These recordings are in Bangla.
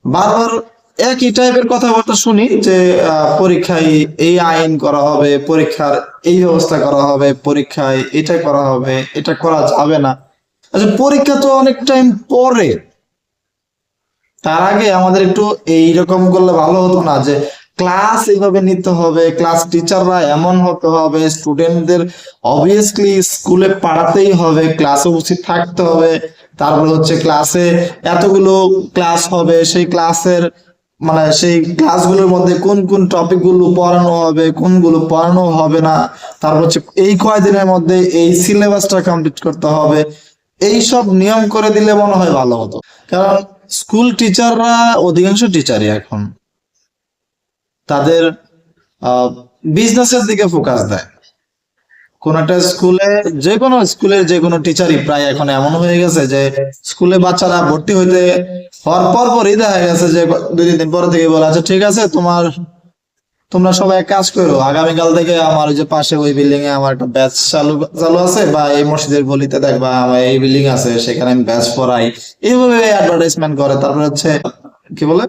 বারবার একই টাইপের কথাবার্তা শুনি যে পরীক্ষায় এই আইন করা হবে, পরীক্ষার এই ব্যবস্থা করা হবে, পরীক্ষায় এটা করা হবে, এটা করা যাবে না। আচ্ছা, পরীক্ষা তো অনেক টাইম পরে, তার আগে আমাদের একটু এইরকম করলে ভালো হতো না যে ক্লাস এইভাবে নিতে হবে, ক্লাস টিচাররা এমন হতে হবে, স্টুডেন্টদের অবভিয়াসলি স্কুলে পড়াতেই হবে, ক্লাসে উপস্থিত থাকতে হবে। তারপরে হচ্ছে ক্লাসে এতগুলো ক্লাস হবে, সেই ক্লাসের মানে সেই ক্লাসগুলোর মধ্যে কোন কোন টপিক গুলো পড়ানো হবে, কোনগুলো পড়ানো হবে না, তারপর হচ্ছে এই কয়দিনের মধ্যে এই সিলেবাসটা কমপ্লিট করতে হবে। এই সব নিয়ম করে দিলে মনে হয় ভালো হতো। কারণ স্কুল টিচাররা, অধিকাংশ টিচারই এখন তাদের বিজনেসের দিকে ফোকাস দেয়। কোন একটা স্কুলে, যে কোনো স্কুলের যে কোনো টিচারই প্রায় এখন এমন হয়ে গেছে যে স্কুলে বাচ্চারা ভর্তি হইতে হওয়ার পরই দেখা গেছে যে 2-3 দিন পরে থেকে বলে, আচ্ছা ঠিক আছে, তোমরা সবাই এক কাজ করো, আগামীকাল থেকে আমার ওই যে পাশে ওই বিল্ডিং এ আমার একটা ব্যাচ চালু চালু আছে, বা এই মসজিদের গলিতে দেখবা আমার এই বিল্ডিং আছে, সেখানে আমি ব্যাচ পড়াই। এইভাবে অ্যাডভার্টাইজমেন্ট করে। তারপরে হচ্ছে কি বলে,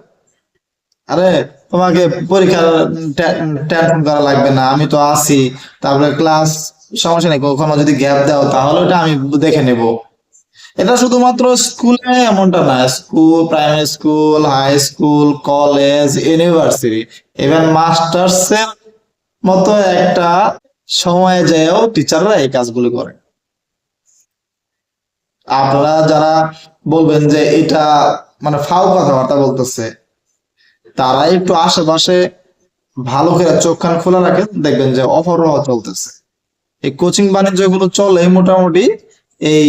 আরে তোমাকে পরীক্ষার টেনশন করা লাগবে না, আমি তো আছি। তারপরে ক্লাস সমস্যা নেই, কখনো যদি গ্যাপ দাও তাহলে ওটা আমি দেখে নেব। এটা শুধুমাত্র স্কুলে এমনটা না, school, primary school, high school, college, university, even masters এর মতো একটা সময়ে যেও টিচাররা এই কাজগুলো করে। আপনারা যারা বলবেন যে এটা মানে ফাও কথাবার্তা বলতেছে, তারা একটু আশেপাশে ভালো করে চোখ কান খোলা রাখেন, দেখবেন যে অহরহ চলতেছে এই কোচিং বাণিজ্য গুলো, চলে মোটামুটি এই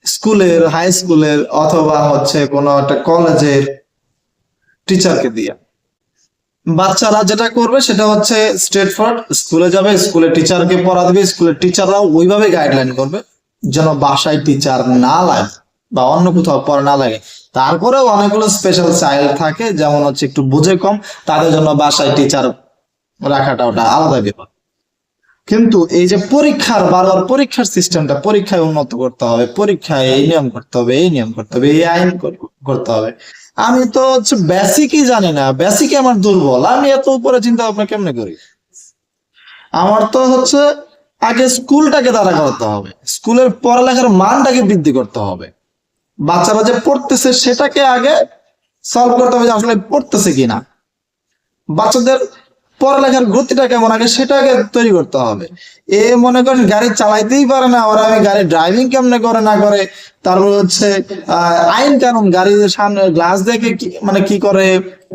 স্কুলের, হাই স্কুলের অথবা হচ্ছে কোনো একটা কলেজের টিচারকে দিয়ে। বাচ্চারা যেটা করবে সেটা হচ্ছে স্ট্রেট ফরওয়ার্ড, স্কুলে যাবে, স্কুলের টিচারকে পড়া দিবে, স্কুলের টিচাররাও ওইভাবে গাইডলাইন করবে যেন বাসায় টিচার না লাগে বা অন্য কোথাও পড়া না লাগে। তারপরেও অনেকগুলো স্পেশাল চাইল্ড থাকে, যেমন হচ্ছে একটু বুঝে কম, তাদের জন্য বাসায় টিচার রাখাটা ওটা আলাদা ব্যাপার। কিন্তু এই যে বারবার পরীক্ষার সিস্টেমটা, পরীক্ষায় উন্নত করতে হবে, পরীক্ষায় এই নিয়ম করতে হবে, এই নিয়ম করতে হবে, এই আইন করতে হবে, আমি তো হচ্ছে বেসিকই জানি না, বেসিকে আমার দুর্বল, আমি এত উপরে চিন্তা ভাবনা কেমনে করি? আমার তো হচ্ছে আগে স্কুলটাকে দাঁড়া করতে হবে, স্কুলের পড়ালেখার মানটাকে বৃদ্ধি করতে হবে, বাচ্চারা যে পড়তেছে সেটাকে আগে সলভ করতে হবে যে আসলে পড়তেছে কিনা, বাচ্চাদের পড়ালেখার গতিটা কেমন আগে সেটাকে তৈরি করতে হবে। মনে করেন গাড়ি চালাইতেই পারে না ওরা, আমি গাড়ি ড্রাইভিং কেমনে করে না করে, তারপর হচ্ছে আইন কানুন, গাড়ির সামনে গ্লাস দেখে মানে কি করে,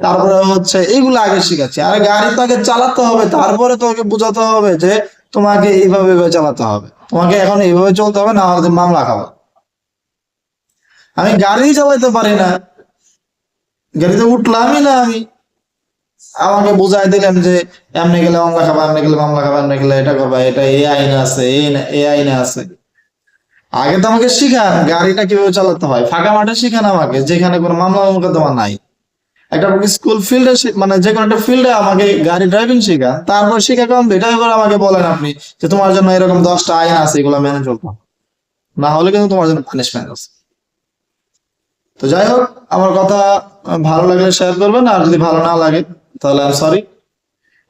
তারপরে হচ্ছে এইগুলো আগে শিখাচ্ছি। আর গাড়ি তো আগে চালাতে হবে, তারপরে তোকে বোঝাতে হবে যে তোমাকে এইভাবে চালাতে হবে, তোমাকে এখন এইভাবে চলতে হবে, না হলে মামলা খাবো। আমি গাড়ি চালাইতে পারি না, গাড়িতে উঠলামই না আমি, আমাকে বুঝাই দিলেন যে এমনি গেলে মামলা খাবা, এমনি গেলে মামলা খাবা, এমনি গেলে এটা করবা, এটা এই আইনে আছে, এই আইনে আছে। আগে তো আমাকে শিখান গাড়িটা কিভাবে চালাতে হয়, ফাঁকা মাঠে শিখান আমাকে, যেখানে কোনো মামলা মোকদ্দমা নাই। একটা স্কুল ফিল্ডে, মানে যে কোনো একটা ফিল্ডে আমাকে গাড়ি ড্রাইভিং শিখা, তারপর শিখা কমপ্লিট, এবার আমাকে বলেন আপনি যে তোমার জন্য এরকম 10টা আইন আছে, এগুলো মেনে চলতে হবে, না হলে কিন্তু তোমার জন্য পানিশমেন্ট আছে। তো যাই হোক, আমার কথা ভালো লাগলে শেয়ার করবেন, আর যদি ভালো না লাগে তাহলে আমি সরি,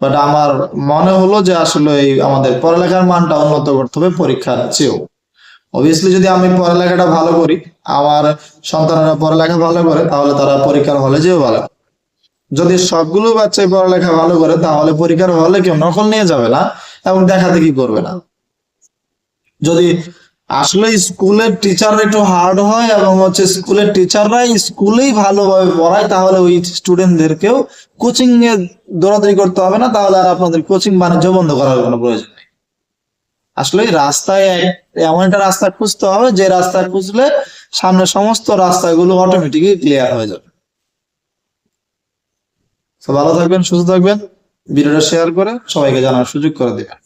বাট আমার মনে হলো যে আসলে এই আমাদের পড়ালেখার মানটা উন্নত করতে হবে পরীক্ষার চেয়েও। অবভিয়াসলি যদি আমি পড়ালেখাটা ভালো করি, আমার সন্তানেরা পড়ালেখা ভালো করে, তাহলে তারা পরীক্ষার হলে যেও ভালো। যদি সবগুলো বাচ্চাই পড়ালেখা ভালো করে, তাহলে পরীক্ষার হলে কেউ নকল নিয়ে যাবে না এবং দেখা দেখি করবে না। যদি আসলে স্কুলের টিচার একটু হার্ড হয় এবং হচ্ছে স্কুলের টিচাররাই স্কুলেই ভালোভাবে পড়ায়, তাহলে ওই স্টুডেন্টদেরকেও কোচিং এ দৌড়াদৌড়ি করতে হবে না, তাহলে আর আপনাদের কোচিং বাণিজ্য বন্ধ করার কোনো প্রয়োজন নেই। আসলে রাস্তায় এমন একটা রাস্তা খুঁজতে হবে যে রাস্তা খুঁজলে সামনে সমস্ত রাস্তাগুলো অটোমেটিকই ক্লিয়ার হয়ে যাবে। তো ভালো থাকবেন, সুস্থ থাকবেন, ভিডিওটা শেয়ার করে সবাইকে জানার সুযোগ করে দিবেন।